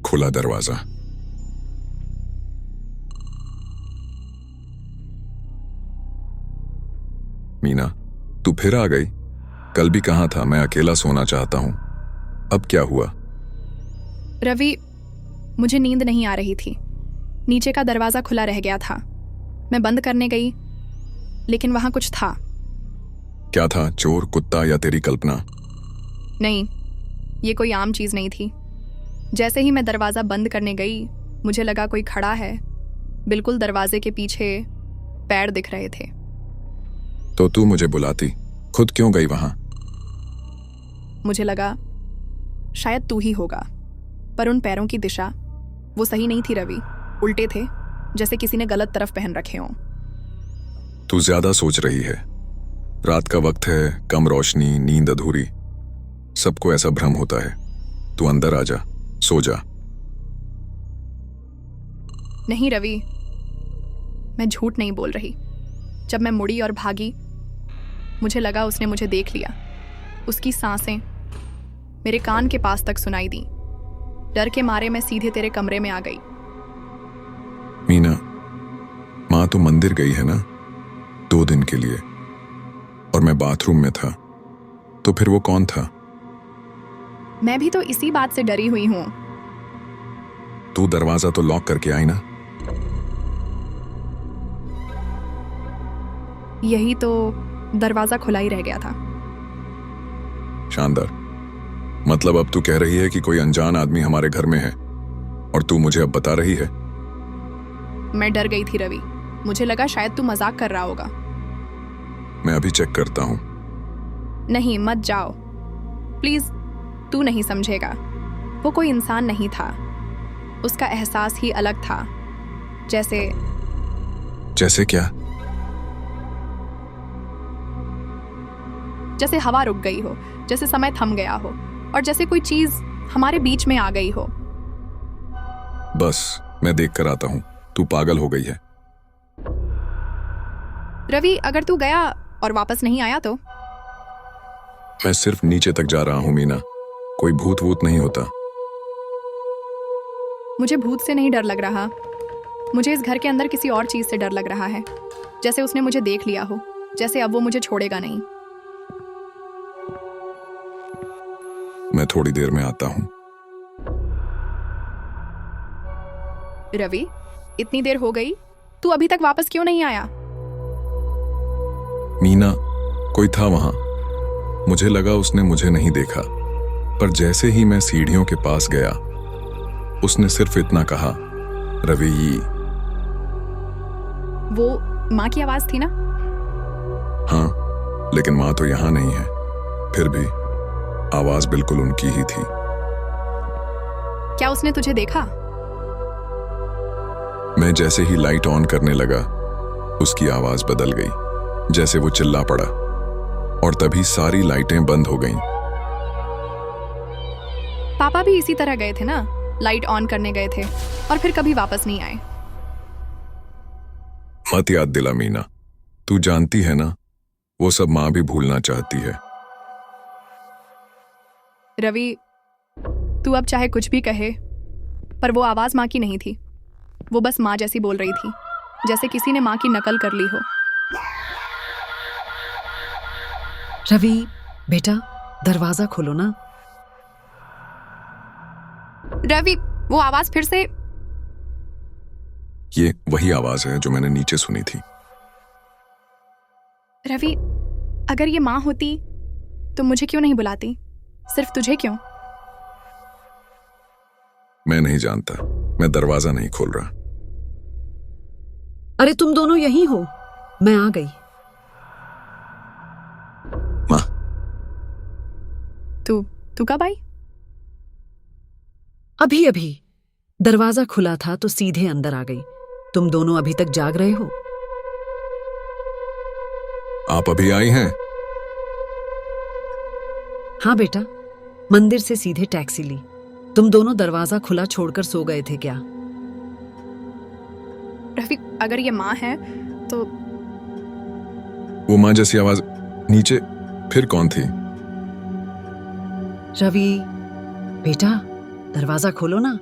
खुला दरवाजा। मीना, तू फिर आ गई। कल भी कहाँ था? मैं अकेला सोना चाहता हूं। अब क्या हुआ? रवि, मुझे नींद नहीं आ रही थी। नीचे का दरवाज़ा खुला रह गया था। मैं बंद करने गई, लेकिन वहाँ कुछ था। क्या था? चोर, कुत्ता या तेरी कल्पना? नहीं, ये कोई आम चीज़ नहीं थी। जैसे ही मैं दरवाज़ा बंद करने गई, मुझे लगा कोई खड़ा है। बिल्कुल दरवाजे के पीछे पैर दिख रहे थे। तो तू मुझे बुलाती, खुद क्यों गई वहां? मुझे लगा शायद तू ही होगा, पर उन पैरों की दिशा वो सही नहीं थी रवि। उल्टे थे, जैसे किसी ने गलत तरफ पहन रखे हों। तू ज्यादा सोच रही है। रात का वक्त है, कम रोशनी, नींद अधूरी। सबको ऐसा भ्रम होता है। तू अंदर आ जा, सो जा। नहीं रवि, मैं झूठ नहीं बोल रही। जब मैं मुड़ी और भागी, मुझे लगा उसने मुझे देख लिया। उसकी सांसें मेरे कान के पास तक सुनाई दी। डर के मारे मैं सीधे तेरे कमरे में आ गई। मीना, माँ तो मंदिर गई है ना 2 दिन के लिए, और मैं बाथरूम में था। तो फिर वो कौन था? मैं भी तो इसी बात से डरी हुई हूं। तू दरवाजा तो लॉक करके आई ना? यही तो, दरवाजा खुला ही रह गया था। शानदार। मतलब अब तू कह रही है कि कोई अनजान आदमी हमारे घर में है, और तू मुझे अब बता रही है? मैं डर गई थी रवि। मुझे लगा शायद तू मजाक कर रहा होगा। मैं अभी चेक करता हूं। नहीं, मत जाओ प्लीज। तू नहीं समझेगा। वो कोई इंसान नहीं था। उसका एहसास ही अलग था। जैसे क्या? जैसे हवा रुक गई हो, जैसे समय थम गया हो, और जैसे कोई चीज हमारे बीच में आ गई हो। बस मैं देख कर आता हूं। तू पागल हो गई है। रवि, अगर तू गया और वापस नहीं आया तो? मैं सिर्फ नीचे तक जा रहा हूं मीना। कोई भूत वूत नहीं होता। मुझे भूत से नहीं डर लग रहा। मुझे इस घर के अंदर किसी और चीज से डर लग रहा है। जैसे उसने मुझे देख लिया हो, जैसे अब वो मुझे छोड़ेगा नहीं। मैं थोड़ी देर में आता हूं। रवि, इतनी देर हो गई, तू अभी तक वापस क्यों नहीं आया? मीना, कोई था वहां। मुझे लगा उसने मुझे नहीं देखा, पर जैसे ही मैं सीढ़ियों के पास गया, उसने सिर्फ इतना कहा, रवि। वो माँ की आवाज थी ना? हाँ, लेकिन माँ तो यहां नहीं है। फिर भी आवाज बिल्कुल उनकी ही थी। क्या उसने तुझे देखा? मैं जैसे ही लाइट ऑन करने लगा, उसकी आवाज बदल गई। जैसे वो चिल्ला पड़ा, और तभी सारी लाइटें बंद हो गईं। पापा भी इसी तरह गए थे ना, लाइट ऑन करने गए थे और फिर कभी वापस नहीं आए। मत याद दिला मीना। तू जानती है ना, वो सब माँ भी भूलना चाहती है। रवि, तू अब चाहे कुछ भी कहे, पर वो आवाज माँ की नहीं थी। वो बस माँ जैसी बोल रही थी, जैसे किसी ने माँ की नकल कर ली हो। रवि बेटा, दरवाजा खोलो ना। रवि, वो आवाज फिर से। ये वही आवाज है जो मैंने नीचे सुनी थी। रवि, अगर ये माँ होती तो मुझे क्यों नहीं बुलाती? सिर्फ तुझे क्यों? मैं नहीं जानता। मैं दरवाजा नहीं खोल रहा। अरे तुम दोनों यहीं हो? मैं आ गई। माँ, तू कब आई? अभी अभी। दरवाजा खुला था तो सीधे अंदर आ गई। तुम दोनों अभी तक जाग रहे हो? आप अभी आई हैं? हाँ बेटा, मंदिर से सीधे टैक्सी ली। तुम दोनों दरवाजा खुला छोड़कर सो गए थे क्या? रवि, अगर ये माँ है तो? वो माँ जैसी आवाज नीचे फिर कौन थी? रवि बेटा, दरवाजा खोलो ना।